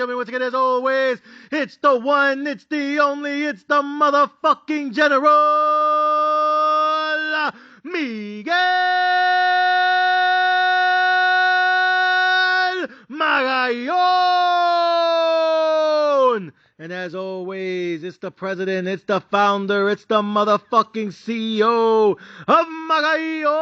gentlemen, once again, as always, it's the one, it's the only, it's the motherfucking General Miguel Magallon. And as always, it's the president, it's the founder, it's the motherfucking CEO of Magallon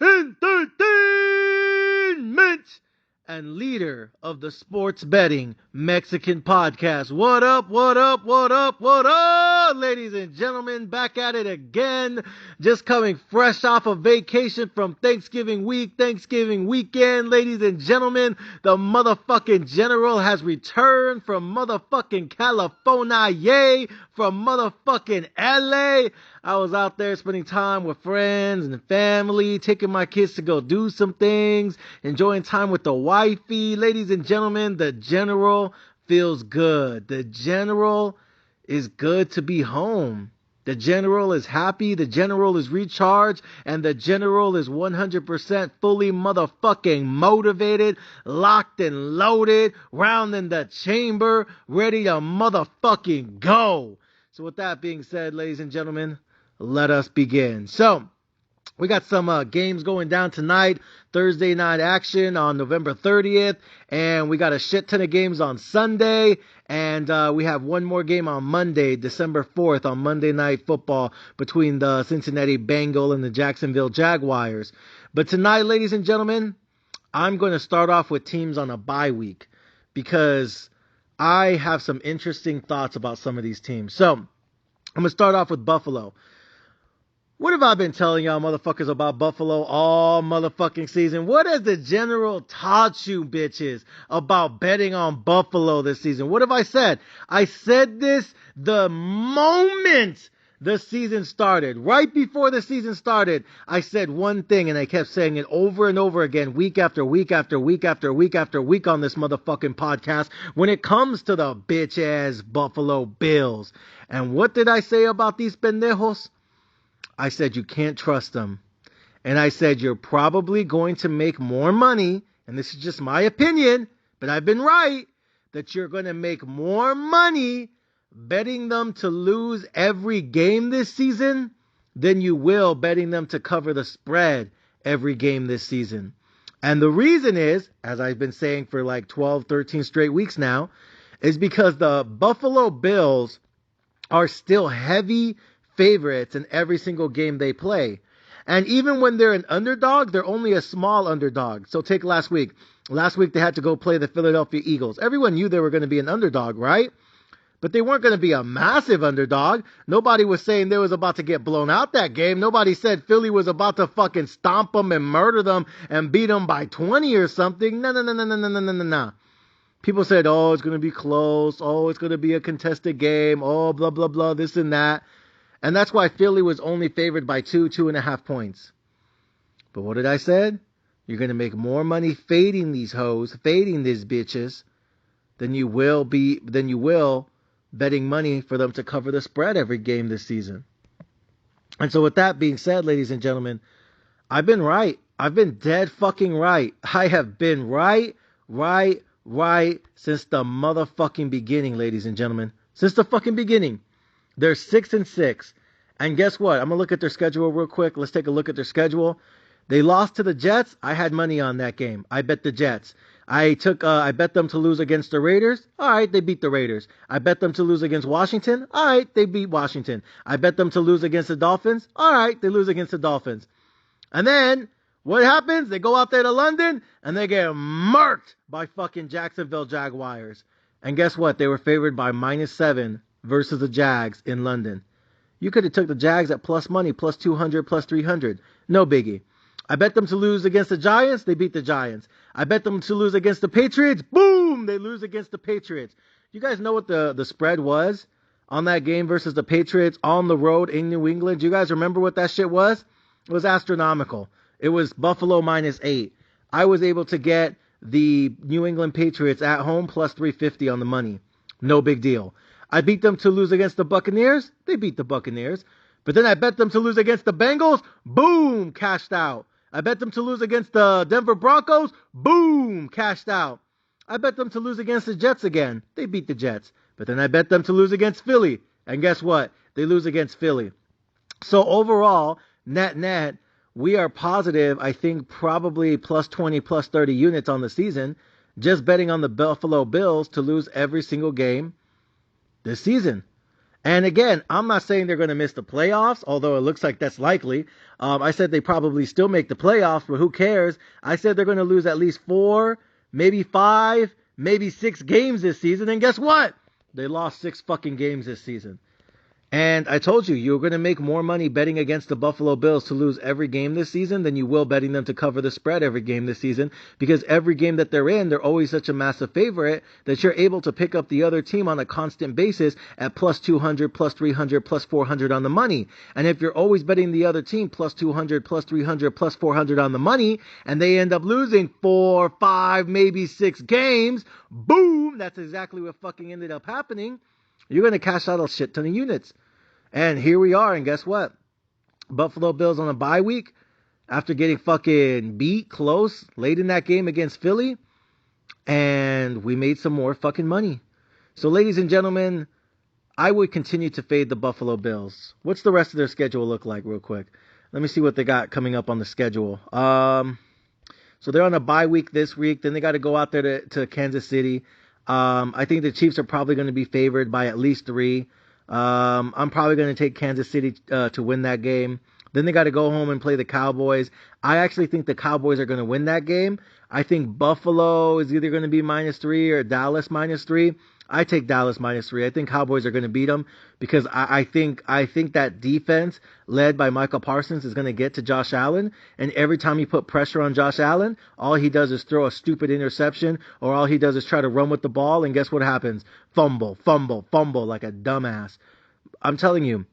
Entertainment and leader of the sports betting Mexican podcast. What up, what up, what up, what up, ladies and gentlemen, back at it again. Just coming fresh off of vacation from Thanksgiving week, Thanksgiving weekend, ladies and gentlemen. The motherfucking General has returned from motherfucking California, yay, from motherfucking LA. I was out there spending time with friends and family, taking my kids to go do some things, enjoying time with the wifey. Ladies and gentlemen, the General feels good. The General is good to be home. The General is happy, the General is recharged, and the General is 100% fully motherfucking motivated, locked and loaded, round in the chamber, ready to motherfucking go. So with that being said, ladies and gentlemen, let us begin. So, we got some games going down tonight, Thursday night action on November 30th, and we got a shit ton of games on Sunday, and we have one more game on Monday, December 4th, on Monday Night Football between the Cincinnati Bengals and the Jacksonville Jaguars. But tonight, ladies and gentlemen, I'm going to start off with teams on a bye week because I have some interesting thoughts about some of these teams. So, I'm going to start off with Buffalo. What have I been telling y'all motherfuckers about Buffalo all motherfucking season? What has the General taught you bitches about betting on Buffalo this season? What have I said? I said this the moment the season started. Right before the season started, I said one thing and I kept saying it over and over again, week after week after week after week after week on this motherfucking podcast when it comes to the bitch ass Buffalo Bills. And what did I say about these pendejos? I said you can't trust them. And I said you're probably going to make more money, and this is just my opinion, but I've been right, that you're going to make more money betting them to lose every game this season than you will betting them to cover the spread every game this season. And the reason is, as I've been saying for like 12, 13 straight weeks now, is because the Buffalo Bills are still heavy favorites in every single game they play. And even when they're an underdog, they're only a small underdog. So take last week. Last week they had to go play the Philadelphia Eagles. Everyone knew they were going to be an underdog, right? But they weren't going to be a massive underdog. Nobody was saying they was about to get blown out that game. Nobody said Philly was about to fucking stomp them and murder them and beat them by 20 or something. No. People said, oh, it's going to be close. Oh, it's going to be a contested game. Oh, blah, blah, blah, this and that. And that's why Philly was only favored by 2.5 points. But what did I say? You're going to make more money fading these hoes, fading these bitches, than you will betting money for them to cover the spread every game this season. And so with that being said, ladies and gentlemen, I've been right. I've been dead fucking right. I have been right since the motherfucking beginning, ladies and gentlemen. Since the fucking beginning. They're 6-6. And guess what? I'm going to look at their schedule real quick. Let's take a look at their schedule. They lost to the Jets. I had money on that game. I bet the Jets. I bet them to lose against the Raiders. All right, they beat the Raiders. I bet them to lose against Washington. All right, they beat Washington. I bet them to lose against the Dolphins. All right, they lose against the Dolphins. And then what happens? They go out there to London and they get murked by fucking Jacksonville Jaguars. And guess what? They were favored by -7 versus the Jags in London. You could have took the Jags at plus money, plus 200, plus 300. No biggie. I bet them to lose against the Giants. They beat the Giants. I bet them to lose against the Patriots. Boom! They lose against the Patriots. You guys know what the spread was on that game versus the Patriots on the road in New England? Do you guys remember what that shit was? It was astronomical. It was Buffalo -8. I was able to get the New England Patriots at home plus 350 on the money. No big deal. I beat them to lose against the Buccaneers. They beat the Buccaneers. But then I bet them to lose against the Bengals. Boom! Cashed out. I bet them to lose against the Denver Broncos. Boom, cashed out. I bet them to lose against the Jets again. They beat the Jets. But then I bet them to lose against Philly. And guess what? They lose against Philly. So overall, net, we are positive, I think probably plus 20, plus 30 units on the season, just betting on the Buffalo Bills to lose every single game this season. And again, I'm not saying they're going to miss the playoffs, although it looks like that's likely. I said they probably still make the playoffs, but who cares? I said they're going to lose at least 4, maybe 5, maybe 6 games this season. And guess what? They lost 6 fucking games this season. And I told you, you're going to make more money betting against the Buffalo Bills to lose every game this season than you will betting them to cover the spread every game this season, because every game that they're in, they're always such a massive favorite that you're able to pick up the other team on a constant basis at plus 200, plus 300, plus 400 on the money. And if you're always betting the other team plus 200, plus 300, plus 400 on the money, and they end up losing 4, 5, maybe 6 games, boom, that's exactly what fucking ended up happening. You're going to cash out a shit ton of units. And here we are, and guess what? Buffalo Bills on a bye week after getting fucking beat close late in that game against Philly. And we made some more fucking money. So ladies and gentlemen, I would continue to fade the Buffalo Bills. What's the rest of their schedule look like real quick? Let me see what they got coming up on the schedule. So they're on a bye week this week. Then they got to go out there to Kansas City. I think the Chiefs are probably going to be favored by at least 3. I'm probably going to take Kansas City to win that game. Then they got to go home and play the Cowboys. I actually think the Cowboys are going to win that game. I think Buffalo is either going to be -3 or Dallas -3. I take Dallas -3. I think Cowboys are going to beat them because I think that defense led by Michael Parsons is going to get to Josh Allen. And every time you put pressure on Josh Allen, all he does is throw a stupid interception, or all he does is try to run with the ball. And guess what happens? Fumble like a dumbass. I'm telling you,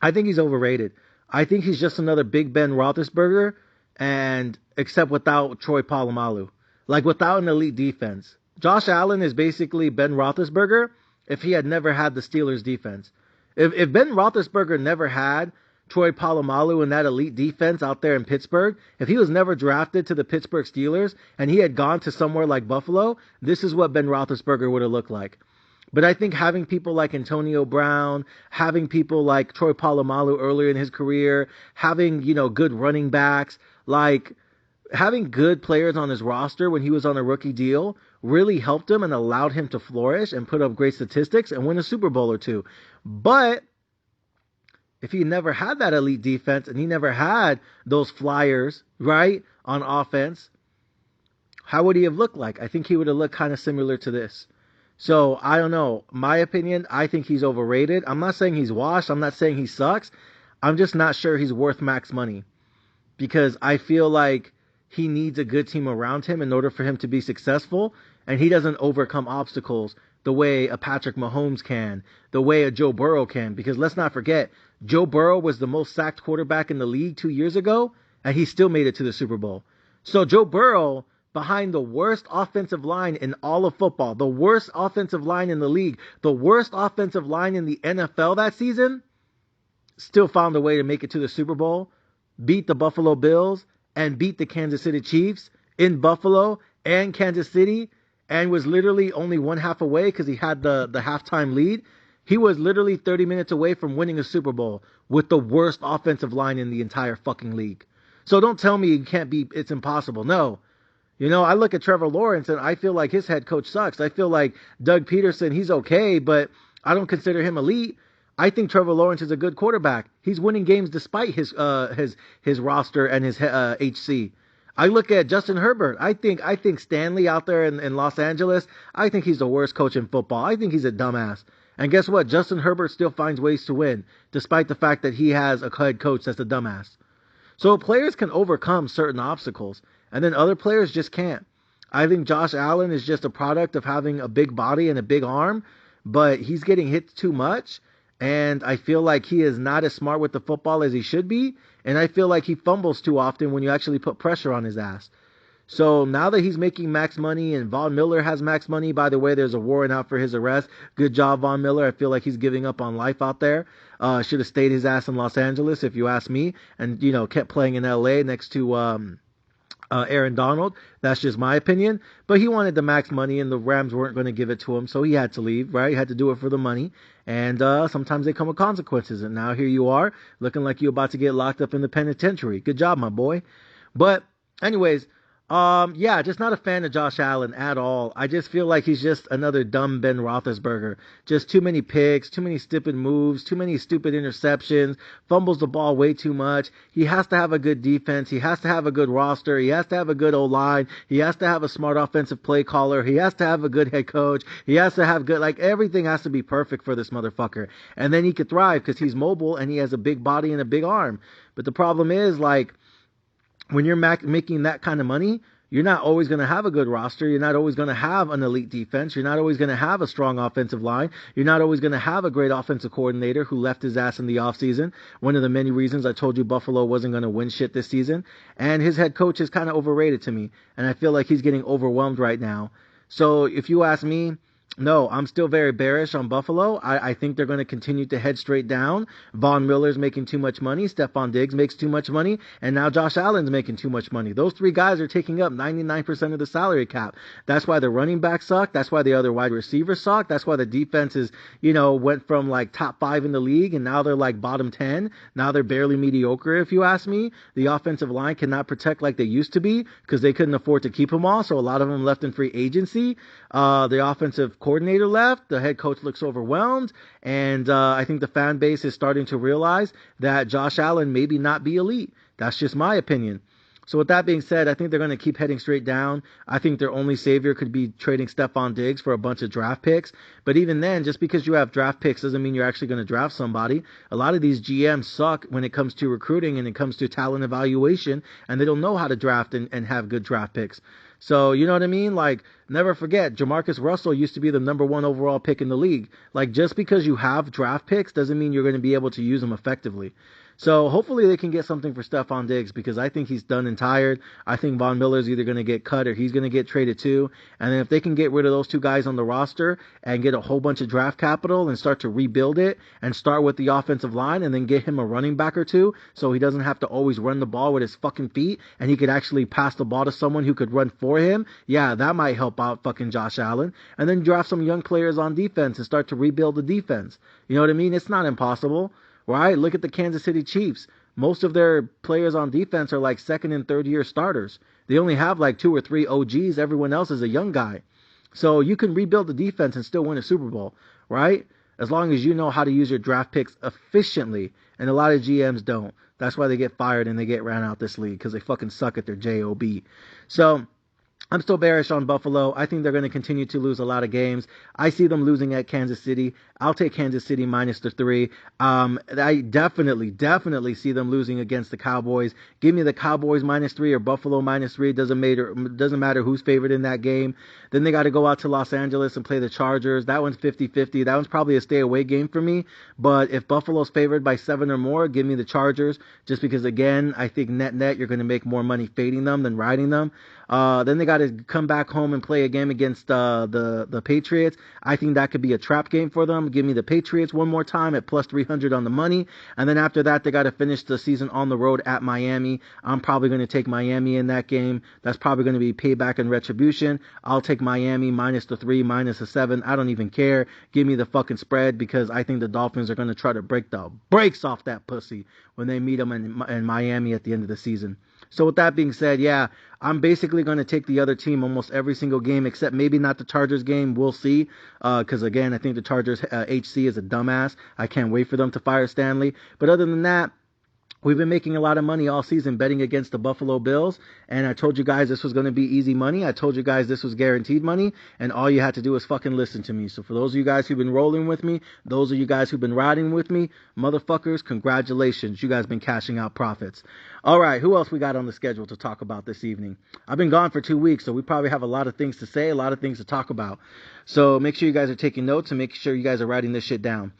I think he's overrated. I think he's just another Big Ben Roethlisberger, and except without Troy Polamalu, like without an elite defense. Josh Allen is basically Ben Roethlisberger if he had never had the Steelers defense. If Ben Roethlisberger never had Troy Polamalu and that elite defense out there in Pittsburgh, if he was never drafted to the Pittsburgh Steelers and he had gone to somewhere like Buffalo, this is what Ben Roethlisberger would have looked like. But I think having people like Antonio Brown, having people like Troy Polamalu earlier in his career, having, good running backs, like having good players on his roster when he was on a rookie deal really helped him and allowed him to flourish and put up great statistics and win a Super Bowl or 2. But if he never had that elite defense and he never had those flyers, right, on offense, how would he have looked like? I think he would have looked kind of similar to this. So, I don't know. My opinion, I think he's overrated. I'm not saying he's washed. I'm not saying he sucks. I'm just not sure he's worth max money. Because I feel like he needs a good team around him in order for him to be successful. And he doesn't overcome obstacles the way a Patrick Mahomes can, the way a Joe Burrow can. Because let's not forget, Joe Burrow was the most sacked quarterback in the league 2 years ago, and he still made it to the Super Bowl. So Joe Burrow, behind the worst offensive line in all of football, the worst offensive line in the league, the worst offensive line in the NFL that season, still found a way to make it to the Super Bowl, beat the Buffalo Bills, and beat the Kansas City Chiefs in Buffalo and Kansas City, and was literally only 1/2 away because he had the halftime lead. He was literally 30 minutes away from winning a Super Bowl with the worst offensive line in the entire fucking league. So don't tell me you can't be, it's impossible. No. I look at Trevor Lawrence and I feel like his head coach sucks. I feel like Doug Peterson, he's okay, but I don't consider him elite. I think Trevor Lawrence is a good quarterback. He's winning games despite his roster and his HC. I look at Justin Herbert. I think Stanley out there in Los Angeles, I think he's the worst coach in football. I think he's a dumbass. And guess what? Justin Herbert still finds ways to win, despite the fact that he has a head coach that's a dumbass. So players can overcome certain obstacles, and then other players just can't. I think Josh Allen is just a product of having a big body and a big arm, but he's getting hit too much, and I feel like he is not as smart with the football as he should be, and I feel like he fumbles too often when you actually put pressure on his ass. So now that he's making max money and Von Miller has max money, by the way, there's a warrant out for his arrest. Good job, Von Miller. I feel like he's giving up on life out there. Should have stayed his ass in Los Angeles, if you ask me, and, kept playing in LA next to, Aaron Donald. That's just my opinion. But he wanted the max money, and the Rams weren't going to give it to him, so he had to leave, right? He had to do it for the money. And sometimes they come with consequences. And now here you are, looking like you're about to get locked up in the penitentiary. Good job, my boy. But anyways, just not a fan of Josh Allen at all. I just feel like he's just another dumb Ben Roethlisberger. Just too many picks, too many stupid moves, too many stupid interceptions, fumbles the ball way too much. He has to have a good defense. He has to have a good roster. He has to have a good O-line. He has to have a smart offensive play caller. He has to have a good head coach. He has to have everything has to be perfect for this motherfucker. And then he could thrive because he's mobile and he has a big body and a big arm. But the problem is, when you're making that kind of money, you're not always going to have a good roster. You're not always going to have an elite defense. You're not always going to have a strong offensive line. You're not always going to have a great offensive coordinator who left his ass in the offseason. One of the many reasons I told you Buffalo wasn't going to win shit this season. And his head coach is kind of overrated to me. And I feel like he's getting overwhelmed right now. So if you ask me, no, I'm still very bearish on Buffalo. I think they're going to continue to head straight down. Von Miller's making too much money. Stephon Diggs makes too much money. And now Josh Allen's making too much money. Those three guys are taking up 99% of the salary cap. That's why the running backs suck. That's why the other wide receivers suck. That's why the defense is, went from top 5 in the league and now they're bottom 10. Now they're barely mediocre, if you ask me. The offensive line cannot protect like they used to be because they couldn't afford to keep them all. So a lot of them left in free agency. The offensive coordinator left. The head coach looks overwhelmed. And I think the fan base is starting to realize that Josh Allen maybe not be elite. That's just my opinion. So with that being said, I think they're going to keep heading straight down. I think their only savior could be trading Stephon Diggs for a bunch of draft picks. But even then, just because you have draft picks doesn't mean you're actually going to draft somebody. A lot of these GMs suck when it comes to recruiting and it comes to talent evaluation, and they don't know how to draft and have good draft picks. So, you know what I mean? Never forget, Jamarcus Russell used to be the number 1 overall pick in the league. Just because you have draft picks doesn't mean you're going to be able to use them effectively. So hopefully they can get something for Stephon Diggs because I think he's done and tired. I think Von Miller's either going to get cut or he's going to get traded too. And then if they can get rid of those two guys on the roster and get a whole bunch of draft capital and start to rebuild it and start with the offensive line and then get him a running back or two so he doesn't have to always run the ball with his fucking feet and he could actually pass the ball to someone who could run for him, yeah, that might help out fucking Josh Allen. And then draft some young players on defense and start to rebuild the defense. You know what I mean? It's not impossible. Right? Look at the Kansas City Chiefs. Most of their players on defense are second and third year starters. They only have 2 or 3 OGs. Everyone else is a young guy. So you can rebuild the defense and still win a Super Bowl, right? As long as you know how to use your draft picks efficiently. And a lot of GMs don't. That's why they get fired and they get ran out this league because they fucking suck at their job. So I'm still bearish on Buffalo. I think they're going to continue to lose a lot of games. I see them losing at Kansas City. I'll take Kansas City minus the 3. I definitely see them losing against the Cowboys. Give me the Cowboys minus 3 or Buffalo minus 3. Doesn't matter who's favored in that game. Then they got to go out to Los Angeles and play the Chargers. That one's 50-50. That one's probably a stay away game for me. But if Buffalo's favored by 7 or more, give me the Chargers. Just because, again, I think net you're going to make more money fading them than riding them. Then they got to come back home and play a game against the Patriots. I think that could be a trap game for them. Give me the Patriots one more time at plus 300 on the money. And then after that, they got to finish the season on the road at Miami. I'm probably going to take Miami in that game. That's probably going to be payback and retribution. I'll take Miami minus the 3, minus the 7. I don't even care. Give me the fucking spread because I think the Dolphins are going to try to break the brakes off that pussy when they meet them in Miami at the end of the season. So with that being said, yeah, I'm basically going to take the other team almost every single game, except maybe not the Chargers game. We'll see. Because, again, I think the Chargers HC is a dumbass. I can't wait for them to fire Stanley. But other than that, we've been making a lot of money all season betting against the Buffalo Bills, and I told you guys this was going to be easy money. I told you guys this was guaranteed money, and all you had to do was fucking listen to me. So for those of you guys who've been rolling with me, those of you guys who've been riding with me, motherfuckers, congratulations. You guys been cashing out profits. All right, who else we got on the schedule to talk about this evening? I've been gone for 2 weeks, so we probably have a lot of things to say, a lot of things to talk about. So make sure you guys are taking notes and make sure you guys are writing this shit down.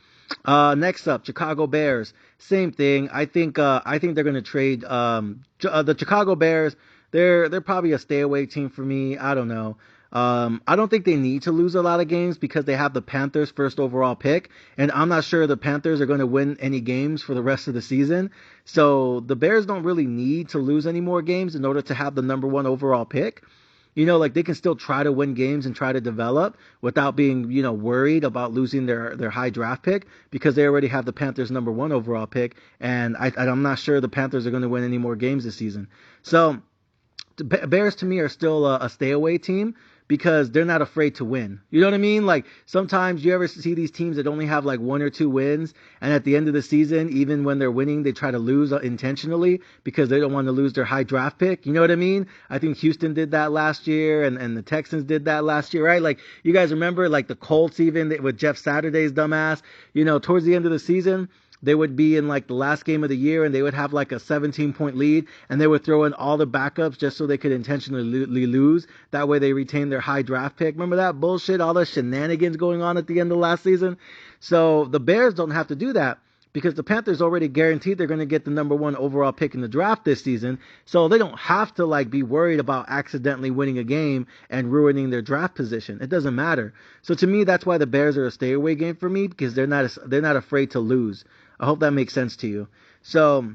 Next up, Chicago Bears. Same thing. I think they're going to trade the Chicago Bears. they're probably a stay away team for me. I don't know. I don't think they need to lose a lot of games because they have the Panthers first overall pick, and I'm not sure the Panthers are going to win any games for the rest of the season. So the Bears don't really need to lose any more games in order to have the number one overall pick. Like they can still try to win games and try to develop without being, worried about losing their high draft pick because they already have the Panthers number one overall pick. And I'm not sure the Panthers are going to win any more games this season. So the Bears to me are still a stay away team because they're not afraid to win. You know what I mean? Like sometimes you ever see these teams that only have like 1 or 2 wins, and at the end of the season, even when they're winning, they try to lose intentionally because they don't want to lose their high draft pick. You know what I mean? I think Houston did that last year, and the Texans did that last year, right? Like you guys remember, like the Colts even with Jeff Saturday's dumbass. Towards the end of the season, they would be in like the last game of the year and they would have like a 17-point lead and they would throw in all the backups just so they could intentionally lose. That way they retain their high draft pick. Remember that bullshit? All the shenanigans going on at the end of last season? So the Bears don't have to do that because the Panthers already guaranteed they're going to get the number one overall pick in the draft this season. So they don't have to like be worried about accidentally winning a game and ruining their draft position. It doesn't matter. So to me, that's why the Bears are a stay away game for me because they're not afraid to lose. I hope that makes sense to you. So,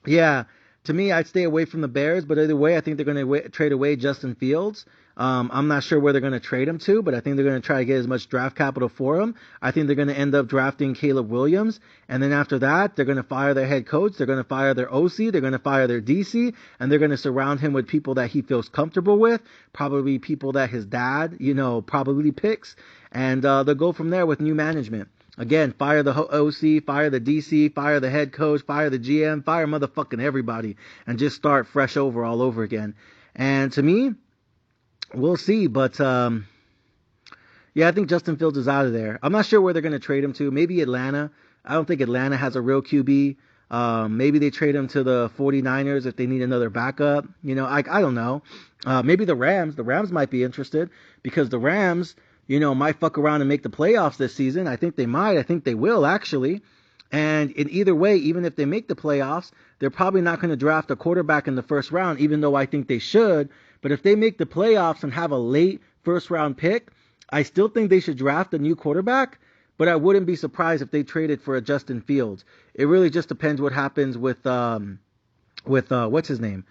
yeah, to me, I'd stay away from the Bears, but either way, I think they're going to trade away Justin Fields. I'm not sure where they're going to trade him to, but I think they're going to try to get as much draft capital for him. I think they're going to end up drafting Caleb Williams, and then after that, they're going to fire their head coach, they're going to fire their OC, they're going to fire their DC, and they're going to surround him with people that he feels comfortable with, probably people that his dad, probably picks, and they'll go from there with new management. Again, fire the OC, fire the DC, fire the head coach, fire the GM, fire motherfucking everybody, and just start fresh all over again. And to me, we'll see. But, yeah, I think Justin Fields is out of there. I'm not sure where they're going to trade him to. Maybe Atlanta. I don't think Atlanta has a real QB. Maybe they trade him to the 49ers if they need another backup. I don't know. Maybe the Rams. The Rams might be interested because the Rams might fuck around and make the playoffs this season. I think they might. I think they will, actually. And in either way, even if they make the playoffs, they're probably not going to draft a quarterback in the first round, even though I think they should. But if they make the playoffs and have a late first-round pick, I still think they should draft a new quarterback. But I wouldn't be surprised if they traded for a Justin Fields. It really just depends what happens with what's his name?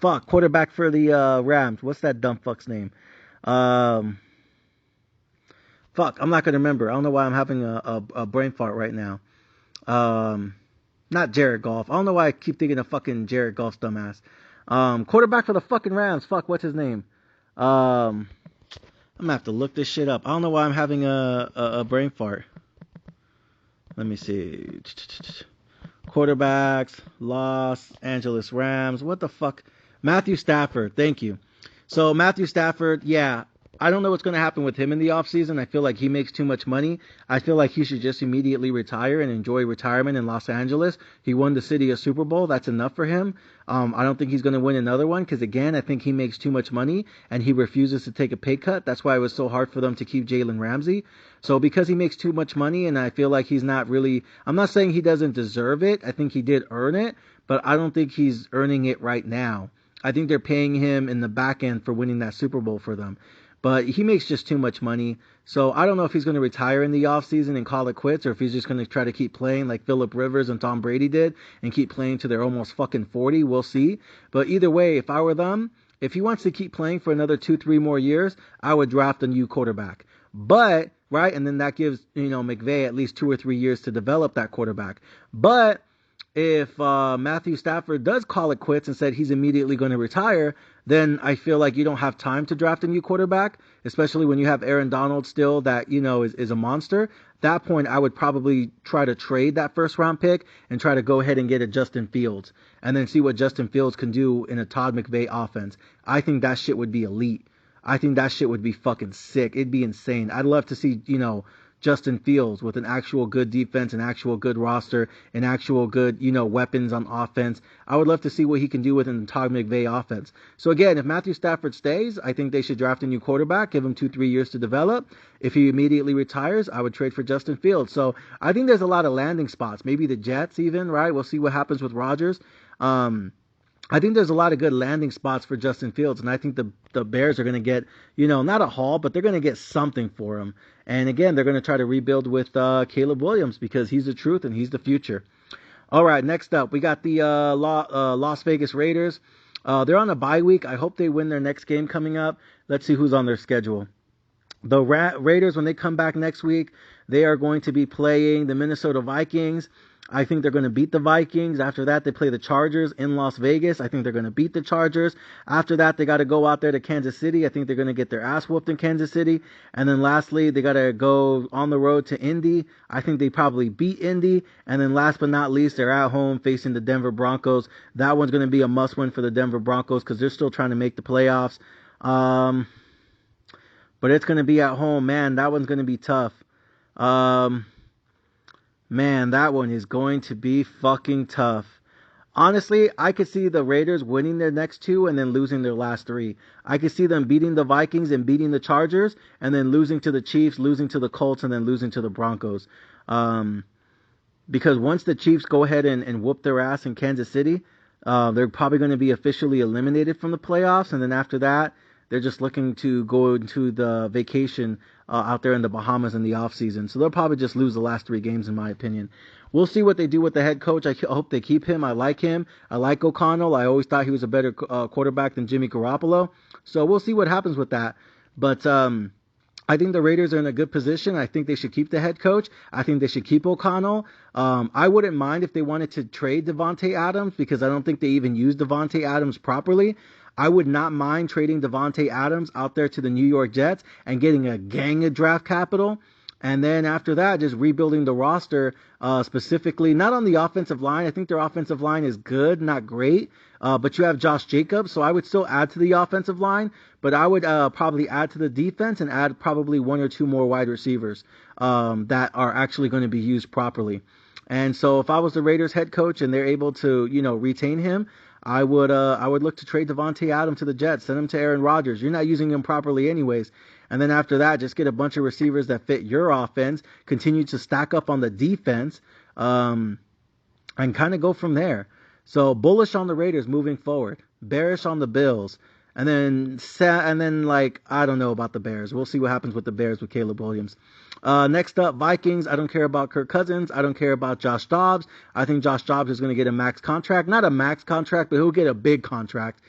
Quarterback for the Rams. What's that dumb fuck's name? I'm not going to remember. I don't know why I'm having a brain fart right now. Not Jared Goff. I don't know why I keep thinking of fucking Jared Goff's dumbass. Quarterback for the fucking Rams. What's his name? I'm going to have to look this shit up. I don't know why I'm having a brain fart. Let me see. Quarterbacks, Los Angeles Rams. What the fuck? Matthew Stafford. Thank you. So Matthew Stafford, yeah, I don't know what's going to happen with him in the offseason. I feel like he makes too much money. I feel like he should just immediately retire and enjoy retirement in Los Angeles. He won the city a Super Bowl. That's enough for him. I don't think he's going to win another one because, again, I think he makes too much money and he refuses to take a pay cut. That's why it was so hard for them to keep Jalen Ramsey. So because he makes too much money and I feel like he's not really, I'm not saying he doesn't deserve it. I think he did earn it, but I don't think he's earning it right now. I think they're paying him in the back end for winning that Super Bowl for them. But he makes just too much money. So I don't know if he's going to retire in the offseason and call it quits or if he's just going to try to keep playing like Phillip Rivers and Tom Brady did and keep playing to their almost fucking 40. We'll see. But either way, if I were them, if he wants to keep playing for another 2-3 more years, I would draft a new quarterback. But, right, and then that gives, McVay at least 2 or 3 years to develop that quarterback. But if Matthew Stafford does call it quits and said he's immediately going to retire, then I feel like you don't have time to draft a new quarterback, especially when you have Aaron Donald still that, is a monster. At that point, I would probably try to trade that first-round pick and try to go ahead and get a Justin Fields and then see what Justin Fields can do in a Todd McVay offense. I think that shit would be elite. I think that shit would be fucking sick. It'd be insane. I'd love to see, Justin Fields with an actual good defense, an actual good roster, an actual good, weapons on offense. I would love to see what he can do within the Todd McVay offense. So again, if Matthew Stafford stays, I think they should draft a new quarterback, give him 2-3 years to develop. If he immediately retires, I would trade for Justin Fields. So I think there's a lot of landing spots. Maybe the Jets even, right? We'll see what happens with Rodgers. I think there's a lot of good landing spots for Justin Fields, and I think the Bears are going to get, not a haul, but they're going to get something for him. And again, they're going to try to rebuild with Caleb Williams because he's the truth and he's the future. All right, next up, we got the Las Vegas Raiders. They're on a bye week. I hope they win their next game coming up. Let's see who's on their schedule. The Raiders, when they come back next week, they are going to be playing the Minnesota Vikings. I think they're going to beat the Vikings. After that, they play the Chargers in Las Vegas. I think they're going to beat the Chargers. After that, they got to go out there to Kansas City. I think they're going to get their ass whooped in Kansas City. And then lastly, they got to go on the road to Indy. I think they probably beat Indy. And then last but not least, they're at home facing the Denver Broncos. That one's going to be a must-win for the Denver Broncos because they're still trying to make the playoffs. But it's going to be at home. Man, that one's going to be tough. Man, that one is going to be fucking tough. Honestly, I could see the Raiders winning their next two and then losing their last three. I could see them beating the Vikings and beating the Chargers and then losing to the Chiefs, losing to the Colts, and then losing to the Broncos. Because once the Chiefs go ahead and whoop their ass in Kansas City, they're probably going to be officially eliminated from the playoffs. And then after that, they're just looking to go into the vacation out there in the Bahamas in the offseason. So they'll probably just lose the last three games, in my opinion. We'll see what they do with the head coach. I hope they keep him. I like him. I like O'Connell. I always thought he was a better quarterback than Jimmy Garoppolo. So we'll see what happens with that. But I think the Raiders are in a good position. I think they should keep the head coach. I think they should keep O'Connell. I wouldn't mind if they wanted to trade Davante Adams because I don't think they even used Davante Adams properly. I would not mind trading Davante Adams out there to the New York Jets and getting a gang of draft capital. And then after that, just rebuilding the roster, specifically, not on the offensive line. I think their offensive line is good, not great. But you have Josh Jacobs, so I would still add to the offensive line. But I would probably add to the defense and add probably one or two more wide receivers that are actually going to be used properly. And so if I was the Raiders head coach and they're able to, retain him, I would look to trade Davante Adams to the Jets, send him to Aaron Rodgers. You're not using him properly anyways. And then after that, just get a bunch of receivers that fit your offense, continue to stack up on the defense, and kind of go from there. So bullish on the Raiders moving forward, bearish on the Bills. And then I don't know about the Bears. We'll see what happens with the Bears with Caleb Williams. Next up, Vikings. I don't care about Kirk Cousins. I don't care about Josh Dobbs. I think Josh Dobbs is going to get a max contract. Not a max contract, but he'll get a big contract.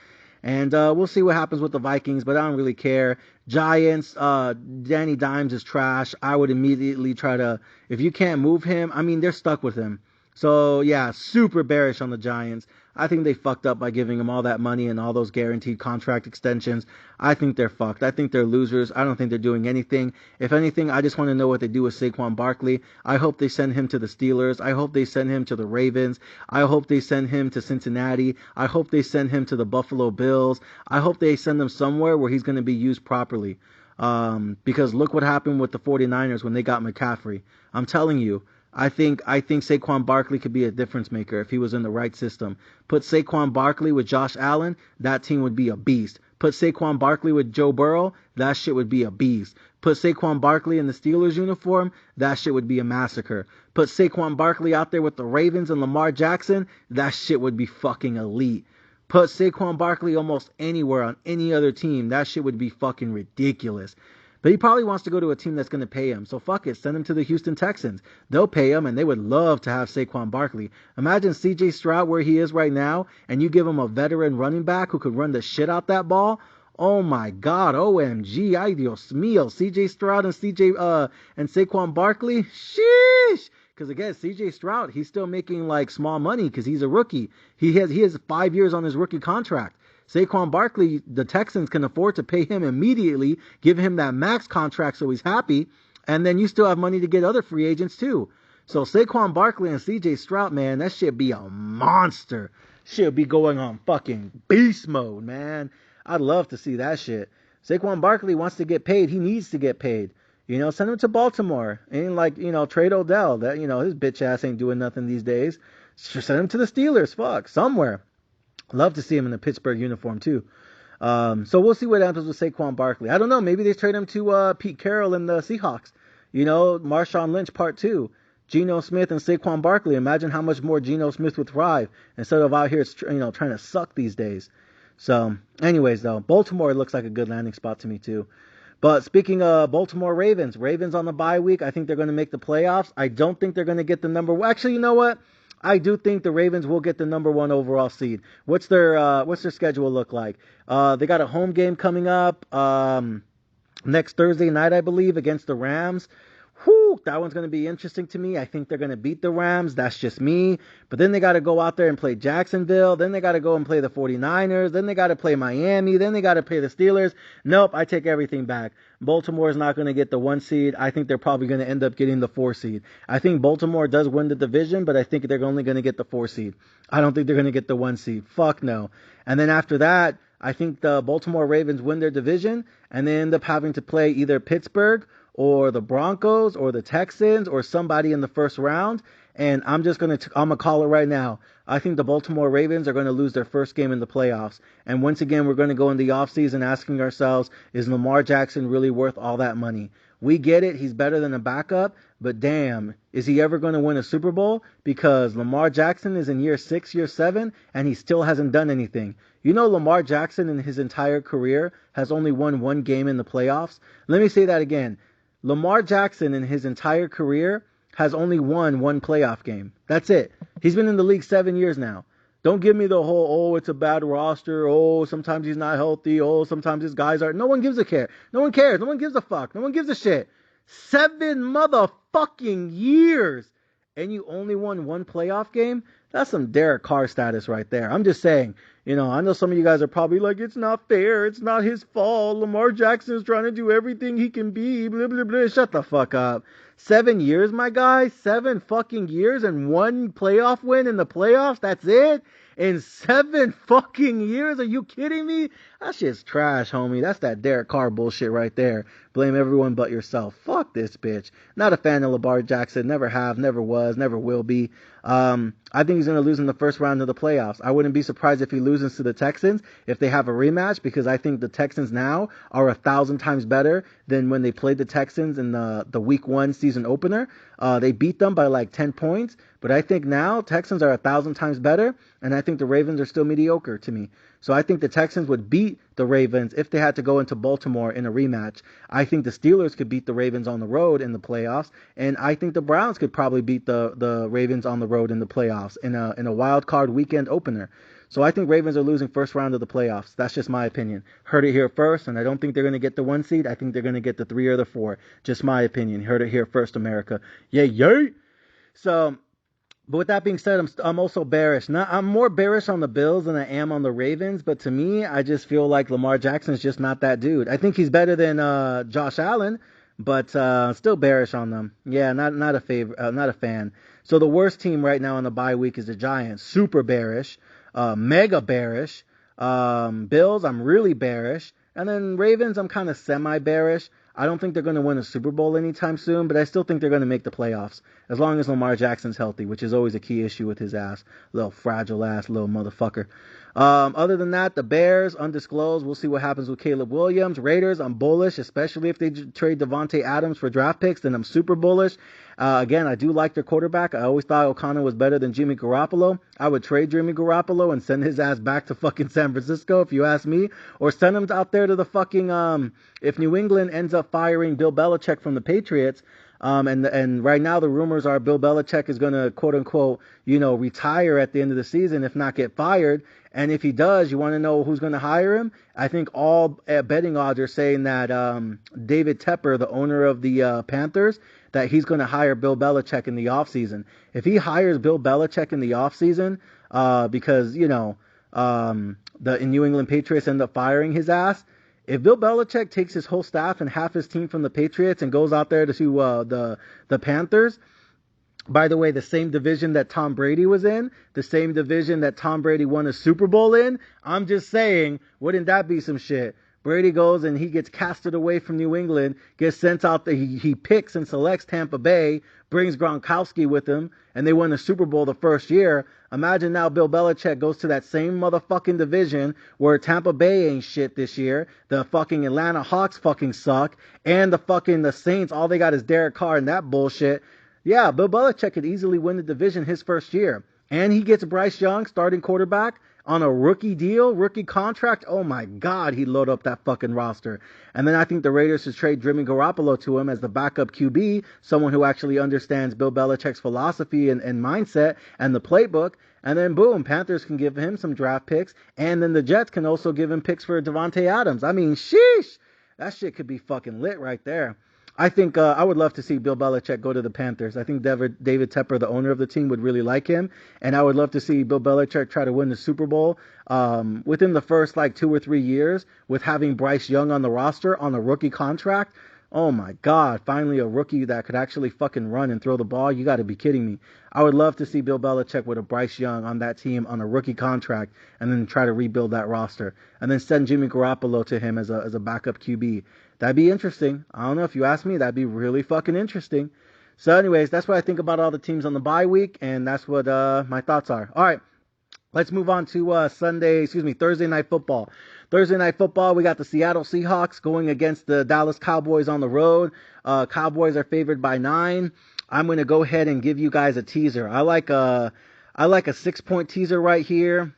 And we'll see what happens with the Vikings, but I don't really care. Giants, Danny Dimes is trash. I would immediately try to, if you can't move him, they're stuck with him. So, yeah, super bearish on the Giants. I think they fucked up by giving him all that money and all those guaranteed contract extensions. I think they're fucked. I think they're losers. I don't think they're doing anything. If anything, I just want to know what they do with Saquon Barkley. I hope they send him to the Steelers. I hope they send him to the Ravens. I hope they send him to Cincinnati. I hope they send him to the Buffalo Bills. I hope they send him somewhere where he's going to be used properly. Because look what happened with the 49ers when they got McCaffrey. I'm telling you. I think Saquon Barkley could be a difference maker if he was in the right system. Put Saquon Barkley with Josh Allen, that team would be a beast. Put Saquon Barkley with Joe Burrow, that shit would be a beast. Put Saquon Barkley in the Steelers uniform, that shit would be a massacre. Put Saquon Barkley out there with the Ravens and Lamar Jackson, that shit would be fucking elite. Put Saquon Barkley almost anywhere on any other team, that shit would be fucking ridiculous. But he probably wants to go to a team that's going to pay him. So fuck it, send him to the Houston Texans. They'll pay him, and they would love to have Saquon Barkley. Imagine C.J. Stroud where he is right now, and you give him a veteran running back who could run the shit out that ball. Oh my God, OMG, ay Dios mío, C.J. Stroud and Saquon Barkley, sheesh. Because again, C.J. Stroud, he's still making like small money because he's a rookie. He has 5 years on his rookie contract. Saquon Barkley, the Texans can afford to pay him immediately, give him that max contract so he's happy, and then you still have money to get other free agents too. So Saquon Barkley and CJ Stroud, man, that shit be a monster. Shit be going on fucking beast mode, man. I'd love to see that shit. Saquon Barkley wants to get paid. He needs to get paid. Send him to Baltimore. Ain't like, trade Odell. That, his bitch ass ain't doing nothing these days. Send him to the Steelers. Fuck, somewhere. Love to see him in the Pittsburgh uniform, too. So we'll see what happens with Saquon Barkley. I don't know. Maybe they trade him to Pete Carroll and the Seahawks. Marshawn Lynch part 2. Geno Smith and Saquon Barkley. Imagine how much more Geno Smith would thrive instead of out here, trying to suck these days. So, anyways, though, Baltimore looks like a good landing spot to me too. But speaking of Baltimore Ravens on the bye week, I think they're going to make the playoffs. I don't think they're going to get the number one. Actually, you know what? I do think the Ravens will get the number one overall seed. What's their schedule look like? They got a home game coming up next Thursday night, I believe, against the Rams. Whew, that one's going to be interesting to me. I think they're going to beat the Rams. That's just me. But then they got to go out there and play Jacksonville. Then they got to go and play the 49ers. Then they got to play Miami. Then they got to play the Steelers. Nope, I take everything back. Baltimore is not going to get the 1 seed. I think they're probably going to end up getting the 4 seed. I think Baltimore does win the division, but I think they're only going to get the 4 seed. I don't think they're going to get the 1 seed. Fuck no. And then after that, I think the Baltimore Ravens win their division, and they end up having to play either Pittsburgh or the Broncos or the Texans or somebody in the first round. And I'm going to call it right now. I think the Baltimore Ravens are going to lose their first game in the playoffs. And once again, we're going to go in the offseason asking ourselves, is Lamar Jackson really worth all that money? We get it. He's better than a backup. But damn, is he ever going to win a Super Bowl? Because Lamar Jackson is in year 6, year 7, and he still hasn't done anything. You know, Lamar Jackson in his entire career has only won 1 game in the playoffs. Let me say that again. Lamar Jackson in his entire career has only won 1 playoff game. That's it. He's been in the league 7 years now. Don't give me the whole, it's a bad roster. Oh, sometimes he's not healthy. Oh, sometimes his guys are. No one gives a care. No one cares. No one gives a fuck. No one gives a shit. 7 motherfucking years. And you only won 1 playoff game? That's some Derek Carr status right there. I'm just saying, I know some of you guys are probably like, it's not fair. It's not his fault. Lamar Jackson's trying to do everything he can be. Blah, blah, blah. Shut the fuck up. 7 years, my guy. 7 fucking years and 1 playoff win in the playoffs. That's it? In 7 fucking years? Are you kidding me? That shit's trash, homie. That's that Derek Carr bullshit right there. Blame everyone but yourself. Fuck this bitch. Not a fan of Lamar Jackson. Never have, never was, never will be. I think he's going to lose in the first round of the playoffs. I wouldn't be surprised if he loses to the Texans if they have a rematch, because I think the Texans now are 1,000 times better than when they played the Texans in the week 1 season opener. They beat them by like 10 points, but I think now Texans are 1,000 times better, and I think the Ravens are still mediocre to me. So I think the Texans would beat the Ravens if they had to go into Baltimore in a rematch. I think the Steelers could beat the Ravens on the road in the playoffs, and I think the Browns could probably beat the Ravens on the road in the playoffs in a wild card weekend opener. So I think Ravens are losing first round of the playoffs. That's just my opinion. Heard it here first, and I don't think they're going to get the 1 seed. I think they're going to get the 3 or the 4. Just my opinion. Heard it here first, America. Yay, yay! So, but with that being said, I'm also bearish. I'm more bearish on the Bills than I am on the Ravens, but to me, I just feel like Lamar Jackson's just not that dude. I think he's better than Josh Allen, but still bearish on them. Yeah, not a fan. So the worst team right now on the bye week is the Giants. Super bearish. Mega bearish. Bills, I'm really bearish. And then Ravens, I'm kind of semi-bearish. I don't think they're going to win a Super Bowl anytime soon, but I still think they're going to make the playoffs as long as Lamar Jackson's healthy, which is always a key issue with his ass. Little fragile ass little motherfucker. Other than that, the Bears, undisclosed. We'll see what happens with Caleb Williams. Raiders, I'm bullish, especially if they trade Devontae Adams for draft picks, then I'm super bullish. Again, I do like their quarterback. I always thought O'Connell was better than Jimmy Garoppolo. I would trade Jimmy Garoppolo and send his ass back to fucking San Francisco, if you ask me. Or send him out there to the fucking, if New England ends up firing Bill Belichick from the Patriots, and right now the rumors are Bill Belichick is going to, quote unquote, retire at the end of the season, if not get fired. And if he does, you want to know who's going to hire him? I think all betting odds are saying that David Tepper, the owner of the Panthers, that he's going to hire Bill Belichick in the offseason. If he hires Bill Belichick in the offseason, because, the New England Patriots end up firing his ass, if Bill Belichick takes his whole staff and half his team from the Patriots and goes out there to the Panthers, by the way, the same division that Tom Brady was in, the same division that Tom Brady won a Super Bowl in, I'm just saying, wouldn't that be some shit? Brady goes and he gets casted away from New England, gets sent out there, he picks and selects Tampa Bay, brings Gronkowski with him, and they win the Super Bowl the first year. Imagine now Bill Belichick goes to that same motherfucking division where Tampa Bay ain't shit this year, the fucking Atlanta Hawks fucking suck, and the Saints, all they got is Derek Carr and that bullshit. Yeah, Bill Belichick could easily win the division his first year. And he gets Bryce Young, starting quarterback, on a rookie deal, rookie contract. Oh my God, he'd load up that fucking roster. And then I think the Raiders should trade Jimmy Garoppolo to him as the backup QB, someone who actually understands Bill Belichick's philosophy and mindset and the playbook. And then boom, Panthers can give him some draft picks. And then the Jets can also give him picks for Devontae Adams. I mean, sheesh. That shit could be fucking lit right there. I think I would love to see Bill Belichick go to the Panthers. I think David Tepper, the owner of the team, would really like him, and I would love to see Bill Belichick try to win the Super Bowl within the first like 2 or 3 years with having Bryce Young on the roster on a rookie contract. Oh my God, finally a rookie that could actually fucking run and throw the ball. You got to be kidding me. I would love to see Bill Belichick with a Bryce Young on that team on a rookie contract and then try to rebuild that roster and then send Jimmy Garoppolo to him as a backup QB. That'd be interesting. I don't know, if you ask me, that'd be really fucking interesting. So anyways, that's what I think about all the teams on the bye week, and that's what my thoughts are. All right, let's move on to Thursday Night Football. Thursday Night Football, we got the Seattle Seahawks going against the Dallas Cowboys on the road. Cowboys are favored by 9. I'm going to go ahead and give you guys a teaser. I like a 6-point teaser right here.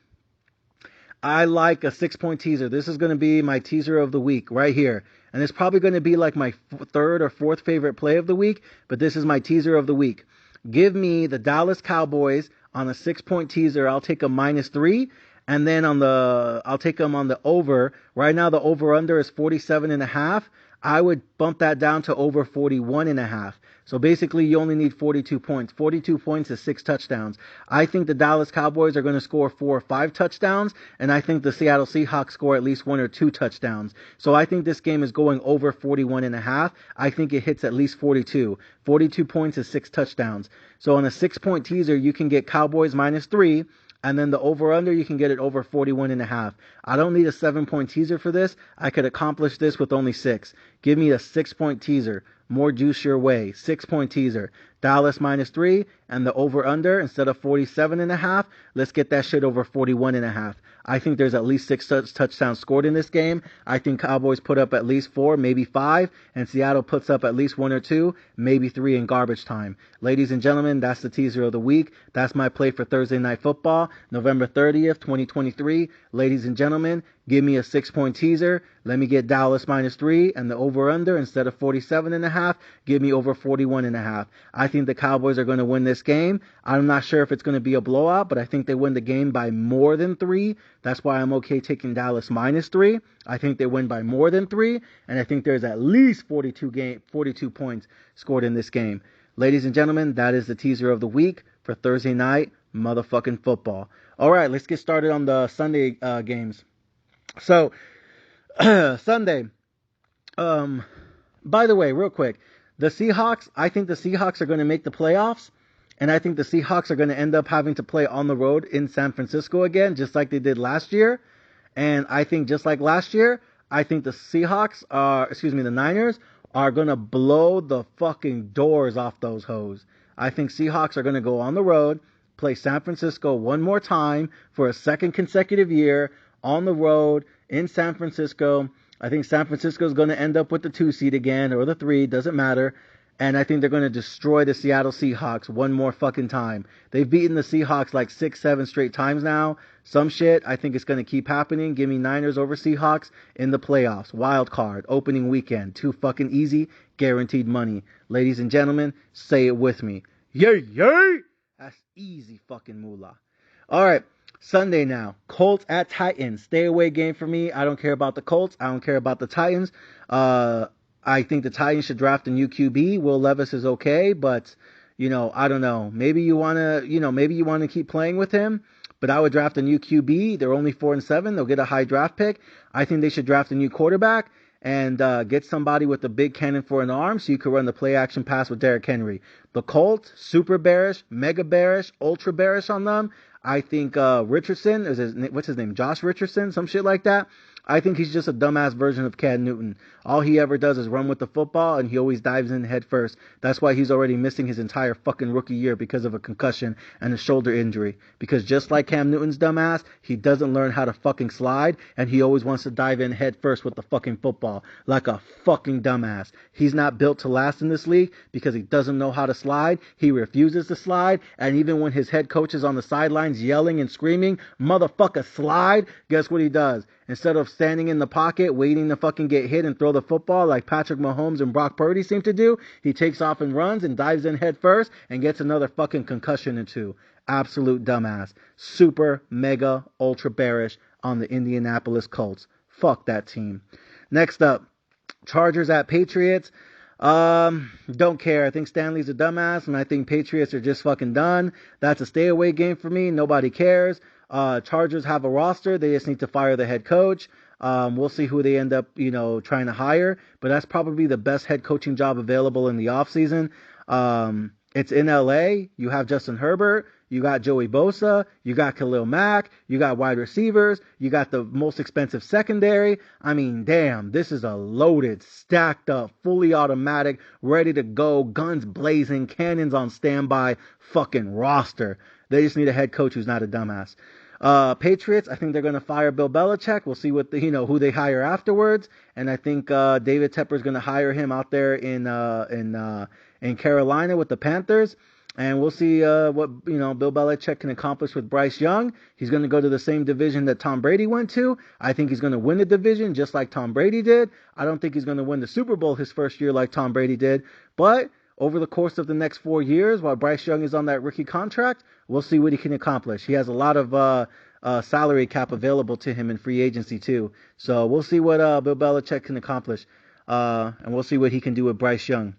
I like a 6-point teaser. This is going to be my teaser of the week right here. And it's probably going to be like my third or fourth favorite play of the week, but this is my teaser of the week. Give me the Dallas Cowboys on a 6-point teaser. I'll take a -3. And then I'll take them on the over. Right now, the over-under is 47.5. I would bump that down to over 41.5. So basically, you only need 42 points. 42 points is 6 touchdowns. I think the Dallas Cowboys are going to score 4 or 5 touchdowns, and I think the Seattle Seahawks score at least 1 or 2 touchdowns. So I think this game is going over 41.5. I think it hits at least 42. 42 points is 6 touchdowns. So on a 6-point teaser, you can get Cowboys -3. And then the over-under, you can get it over 41.5. I don't need a 7-point teaser for this. I could accomplish this with only 6. Give me a 6-point teaser. More juice your way. 6-point teaser. Dallas -3 and the over-under instead of 47.5. Let's get that shit over 41.5. I think there's at least 6 touchdowns scored in this game. I think Cowboys put up at least 4, maybe 5, and Seattle puts up at least 1 or 2, maybe 3 in garbage time. Ladies and gentlemen, that's the teaser of the week. That's my play for Thursday Night Football, November 30th, 2023. Ladies and gentlemen, give me a 6-point teaser. Let me get Dallas -3 and the over-under instead of 47.5. Give me over 41.5. I think the Cowboys are going to win this game. I'm not sure if it's going to be a blowout, but I think they win the game by more than 3. That's why I'm okay taking Dallas -3. I think they win by more than 3, and I think there's at least 42 points scored in this game. Ladies and gentlemen, that is the teaser of the week for Thursday night motherfucking football. All right, let's get started on the Sunday games. So, Sunday. By the way, real quick, the Seahawks, I think the Seahawks are going to make the playoffs, and I think the Seahawks are going to end up having to play on the road in San Francisco again, just like they did last year. And I think just like last year, I think the the Niners are going to blow the fucking doors off those hoes. I think Seahawks are going to go on the road, play San Francisco one more time for a second consecutive year on the road in San Francisco. I think San Francisco is going to end up with the 2 seed again, or the 3, doesn't matter. And I think they're going to destroy the Seattle Seahawks one more fucking time. They've beaten the Seahawks like 6, 7 straight times now. Some shit. I think it's going to keep happening. Give me Niners over Seahawks in the playoffs. Wild card. Opening weekend. Too fucking easy. Guaranteed money. Ladies and gentlemen, say it with me. Yay, yay! That's easy fucking moolah. All right. Sunday now. Colts at Titans. Stay away game for me. I don't care about the Colts. I don't care about the Titans. I think the Titans should draft a new QB. Will Levis is okay, but, I don't know. Maybe you want to keep playing with him, but I would draft a new QB. They're only 4-7. They'll get a high draft pick. I think they should draft a new quarterback and get somebody with a big cannon for an arm so you can run the play action pass with Derrick Henry. The Colts, super bearish, mega bearish, ultra bearish on them. I think Richardson, what's his name? Josh Richardson, some shit like that. I think he's just a dumbass version of Cam Newton. All he ever does is run with the football, and he always dives in head first. That's why he's already missing his entire fucking rookie year because of a concussion and a shoulder injury. Because just like Cam Newton's dumbass, he doesn't learn how to fucking slide, and he always wants to dive in head first with the fucking football. Like a fucking dumbass. He's not built to last in this league because he doesn't know how to slide. He refuses to slide, and even when his head coach is on the sidelines yelling and screaming, motherfucker slide, guess what he does? Instead of standing in the pocket, waiting to fucking get hit and throw the football like Patrick Mahomes and Brock Purdy seem to do, he takes off and runs and dives in head first and gets another fucking concussion or two. Absolute dumbass. Super, mega, ultra bearish on the Indianapolis Colts. Fuck that team. Next up, Chargers at Patriots. Don't care. I think Stanley's a dumbass, and I think Patriots are just fucking done. That's a stay away game for me. Nobody cares. Chargers have a roster. They just need to fire the head coach. We'll see who they end up, trying to hire. But that's probably the best head coaching job available in the offseason. It's in LA. You have Justin Herbert. You got Joey Bosa. You got Khalil Mack. You got wide receivers. You got the most expensive secondary. I mean, damn, this is a loaded, stacked up, fully automatic, ready to go, guns blazing, cannons on standby fucking roster. They just need a head coach who's not a dumbass. Patriots, I think they're going to fire Bill Belichick. We'll see who they hire afterwards. And I think David Tepper's going to hire him out there in Carolina with the Panthers. And we'll see what Bill Belichick can accomplish with Bryce Young. He's going to go to the same division that Tom Brady went to. I think he's going to win the division just like Tom Brady did. I don't think he's going to win the Super Bowl his first year like Tom Brady did. But over the course of the next 4 years, while Bryce Young is on that rookie contract, we'll see what he can accomplish. He has a lot of salary cap available to him in free agency too. So we'll see what Bill Belichick can accomplish. And we'll see what he can do with Bryce Young.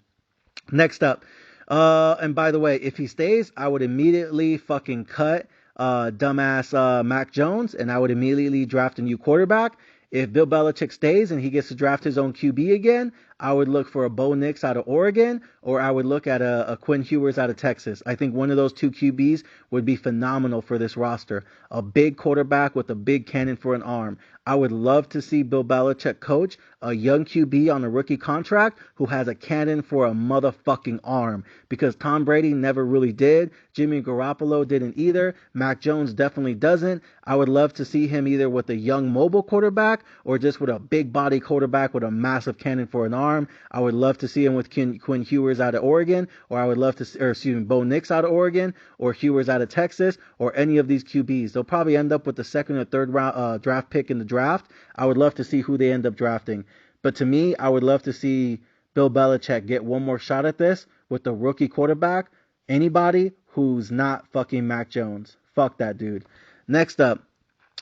Next up. And by the way, if he stays, I would immediately fucking cut dumbass Mac Jones, and I would immediately draft a new quarterback. If Bill Belichick stays and he gets to draft his own QB again, I would look for a Bo Nix out of Oregon, or I would look at a Quinn Ewers out of Texas. I think one of those two QBs would be phenomenal for this roster. A big quarterback with a big cannon for an arm. I would love to see Bill Belichick coach a young QB on a rookie contract who has a cannon for a motherfucking arm. Because Tom Brady never really did. Jimmy Garoppolo didn't either. Mac Jones definitely doesn't. I would love to see him either with a young mobile quarterback or just with a big body quarterback with a massive cannon for an arm. I would love to see him with Quinn Ewers out of Oregon, or I would love to, Bo Nix out of Oregon, or Ewers out of Texas, or any of these QBs. They'll probably end up with the second or third round draft pick in the draft. I would love to see who they end up drafting. But to me, I would love to see Bill Belichick get one more shot at this with the rookie quarterback. Anybody who's not fucking Mac Jones. Fuck that dude. Next up,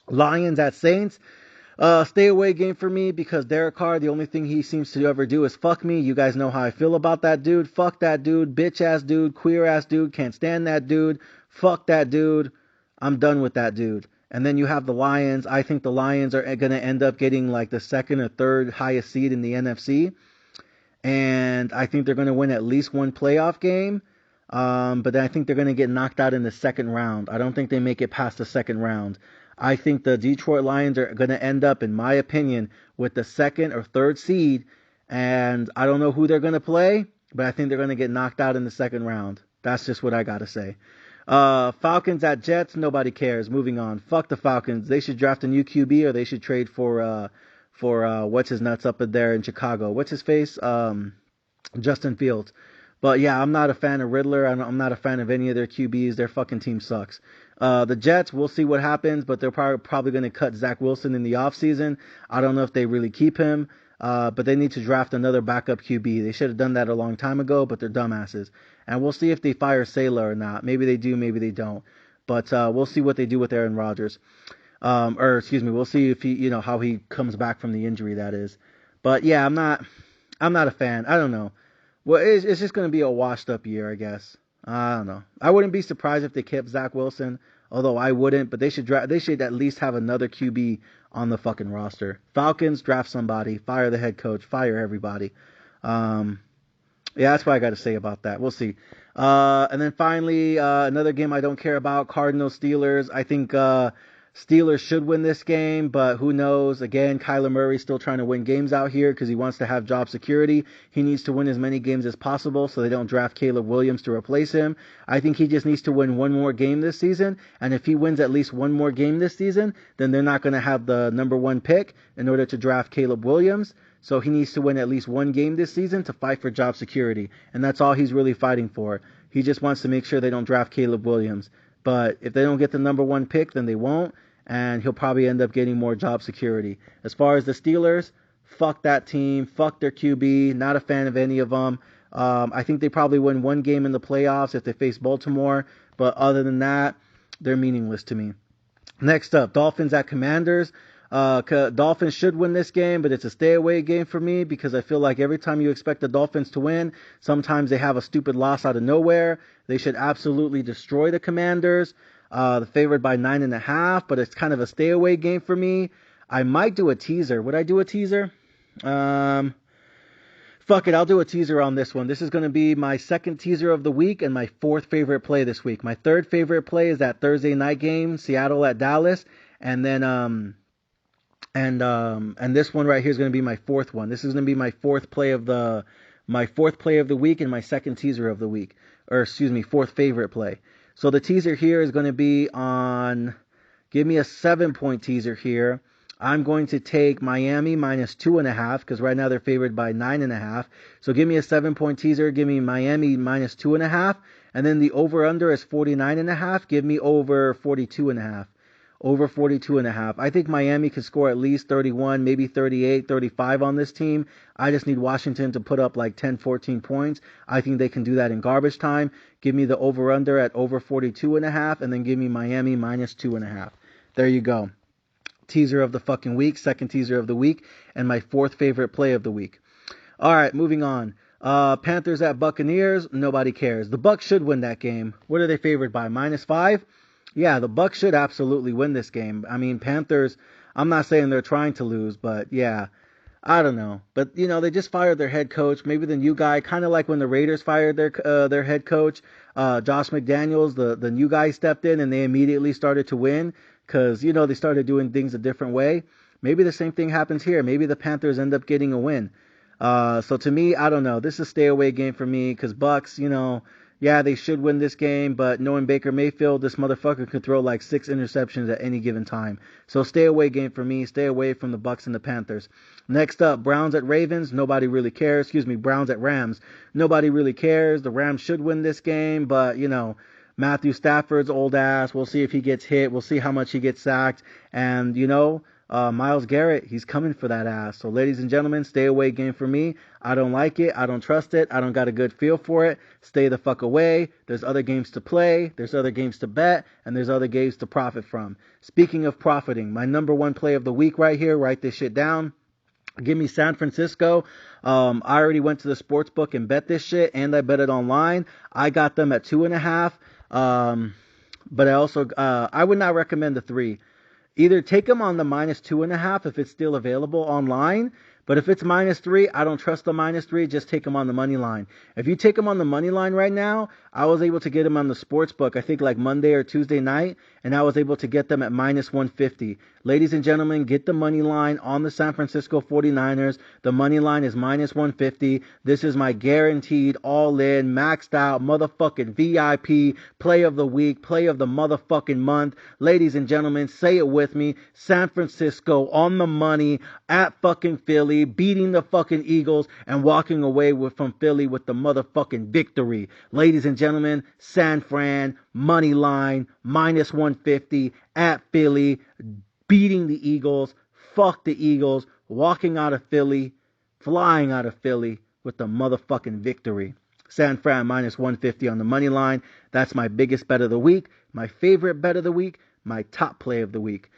Lions at Saints. Stay away game for me because Derek Carr, the only thing he seems to ever do is fuck me. You guys know how I feel about that dude. Fuck that dude. Bitch ass dude. Queer ass dude. Can't stand that dude. Fuck that dude. I'm done with that dude. And then you have the Lions. I think the Lions are going to end up getting like the second or third highest seed in the NFC. And I think they're going to win at least one playoff game. But I think they're going to get knocked out in the second round. I don't think they make it past the second round. I think the Detroit Lions are going to end up, in my opinion, with the second or third seed. And I don't know who they're going to play, but I think they're going to get knocked out in the second round. That's just what I got to say. Falcons at Jets, nobody cares. Moving on. Fuck the Falcons. They should draft a new QB or they should trade for what's his nuts up in there in Chicago. What's his face? Justin Fields. But yeah, I'm not a fan of Riddler. I'm not a fan of any of their QBs. Their fucking team sucks. The Jets, we'll see what happens, but they're probably going to cut Zach Wilson in the offseason. I don't know if they really keep him, but they need to draft another backup QB. They should have done that a long time ago, but they're dumbasses. And we'll see if they fire Saleh or not. Maybe they do, maybe they don't. But we'll see what they do with Aaron Rodgers. We'll see if he, how he comes back from the injury, that is. But yeah, I'm not a fan. I don't know. Well, it's just going to be a washed-up year, I guess. I don't know. I wouldn't be surprised if they kept Zach Wilson, although I wouldn't. But they should at least have another QB on the fucking roster. Falcons, draft somebody, fire the head coach, fire everybody. Yeah, that's what I got to say about that. We'll see. And then finally, another game I don't care about, Cardinals Steelers. I think Steelers should win this game, but who knows? Again, Kyler Murray's still trying to win games out here because he wants to have job security. He needs to win as many games as possible so they don't draft Caleb Williams to replace him. I think he just needs to win one more game this season, and if he wins at least one more game this season, then they're not going to have the number 1 pick in order to draft Caleb Williams. So he needs to win at least one game this season to fight for job security, and that's all he's really fighting for. He just wants to make sure they don't draft Caleb Williams. But if they don't get the number 1 pick, then they won't, and he'll probably end up getting more job security. As far as the Steelers, fuck that team, fuck their QB, not a fan of any of them. I think they probably win one game in the playoffs if they face Baltimore, but other than that, they're meaningless to me. Next up, Dolphins at Commanders. Dolphins should win this game, but it's a stay away game for me because I feel like every time you expect the Dolphins to win, sometimes they have a stupid loss out of nowhere. They should absolutely destroy the Commanders. The favored by 9.5, but it's kind of a stay away game for me. I might do a teaser. Would I do a teaser? Fuck it, I'll do a teaser on this one. This is going to be my second teaser of the week and my 4th favorite play this week. My 3rd favorite play is that Thursday night game, Seattle at Dallas, and then and this one right here is going to be my 4th one. This is going to be my 4th play of the week and my 2nd teaser of the week, or excuse me, 4th favorite play. So the teaser here is going to be on, give me a 7-point teaser here. I'm going to take Miami minus 2.5 because right now they're favored by 9.5. So give me a 7-point teaser. Give me Miami minus 2.5. And then the over-under is 49.5. Give me over 42.5. Over 42.5. I think Miami could score at least 31, maybe 38, 35 on this team. I just need Washington to put up like 10, 14 points. I think they can do that in garbage time. Give me the over-under at over 42.5, and then give me Miami minus 2.5. There you go. Teaser of the fucking week, 2nd teaser of the week, and my 4th favorite play of the week. All right, moving on. Panthers at Buccaneers. Nobody cares. The Bucs should win that game. What are they favored by? -5? Yeah, the Bucs should absolutely win this game. I mean, Panthers, I'm not saying they're trying to lose, but yeah, I don't know. But, you know, they just fired their head coach. Maybe the new guy, kind of like when the Raiders fired their head coach, Josh McDaniels, the new guy stepped in and they immediately started to win because, you know, they started doing things a different way. Maybe the same thing happens here. Maybe the Panthers end up getting a win. So to me, I don't know. This is a stay away game for me because Bucs, you know, yeah, they should win this game, but knowing Baker Mayfield, this motherfucker could throw like 6 interceptions at any given time. So stay away game for me. Stay away from the Bucs and the Panthers. Next up, Browns at Ravens. Nobody really cares. Excuse me, Browns at Rams. Nobody really cares. The Rams should win this game, but, you know, Matthew Stafford's old ass. We'll see if he gets hit. We'll see how much he gets sacked. And, you know, Myles Garrett, he's coming for that ass. So, ladies and gentlemen, stay away game for me. I don't like it. I don't trust it. I don't got a good feel for it. Stay the fuck away. There's other games to play. There's other games to bet. And there's other games to profit from. Speaking of profiting, my number 1 play of the week right here. Write this shit down. Give me San Francisco. I already went to the sports book and bet this shit, and I bet it online. I got them at 2.5. But I also, I would not recommend the 3. Either take them on the -2.5 if it's still available online. But if it's -3, I don't trust the -3. Just take them on the money line. If you take them on the money line right now, I was able to get them on the sports book, I think like Monday or Tuesday night, and I was able to get them at -150. Ladies and gentlemen, get the money line on the San Francisco 49ers. The money line is -150. This is my guaranteed, all-in, maxed out, motherfucking VIP play of the week, play of the motherfucking month. Ladies and gentlemen, say it with me. San Francisco on the money at fucking Philly, beating the fucking Eagles and walking away from Philly with the motherfucking victory. Ladies and gentlemen, San Fran, money line, -150 at Philly, beating the Eagles, fuck the Eagles, walking out of Philly, flying out of Philly with the motherfucking victory. San Fran -150 on the money line. That's my biggest bet of the week, my favorite bet of the week, my top play of the week.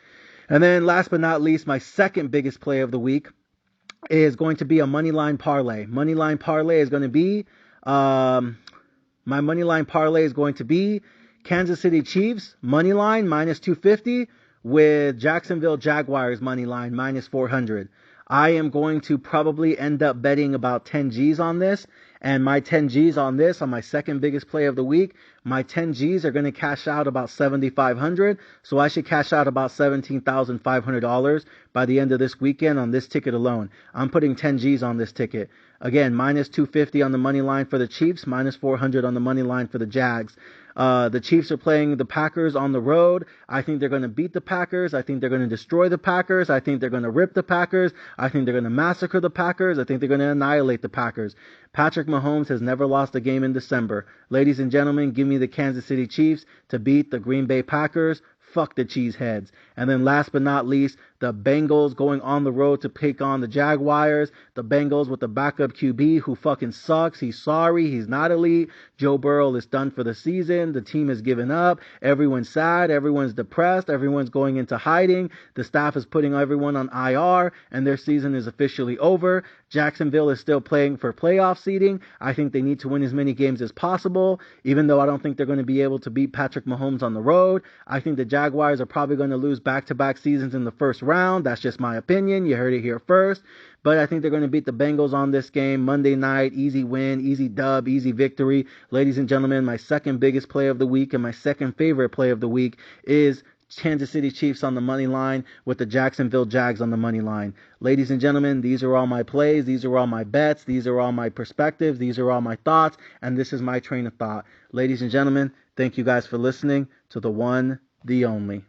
And then last but not least, my second biggest play of the week is going to be a money line parlay. Money line parlay is going to be, my money line parlay is going to be Kansas City Chiefs money line -250 with Jacksonville Jaguars money line -400. I am going to probably end up betting about 10 G's on this. And my 10 G's on this, on my second biggest play of the week, my 10 G's are going to cash out about $7,500. So I should cash out about $17,500 by the end of this weekend on this ticket alone. I'm putting 10 G's on this ticket. Again, minus 250 on the money line for the Chiefs, minus 400 on the money line for the Jags. The Chiefs are playing the Packers on the road. I think they're going to beat the Packers. I think they're going to destroy the Packers. I think they're going to rip the Packers. I think they're going to massacre the Packers. I think they're going to annihilate the Packers. Patrick Mahomes has never lost a game in December. Ladies and gentlemen, give me the Kansas City Chiefs to beat the Green Bay Packers. Fuck the cheeseheads. And then last but not least, the Bengals going on the road to take on the Jaguars. The Bengals with the backup QB who fucking sucks. He's sorry. He's not elite. Joe Burrow is done for the season. The team has given up. Everyone's sad. Everyone's depressed. Everyone's going into hiding. The staff is putting everyone on IR, and their season is officially over. Jacksonville is still playing for playoff seeding. I think they need to win as many games as possible, even though I don't think they're going to be able to beat Patrick Mahomes on the road. I think the Jaguars are probably going to lose back-to-back seasons in the first round. That's just my opinion. You heard it here first. But I think they're going to beat the Bengals on this game. Monday night, easy win, easy dub, easy victory. Ladies and gentlemen, my second biggest play of the week and my second favorite play of the week is Kansas City Chiefs on the money line with the Jacksonville Jags on the money line. Ladies and gentlemen, these are all my plays. These are all my bets. These are all my perspectives. These are all my thoughts. And this is my train of thought. Ladies and gentlemen, thank you guys for listening to the one, the only.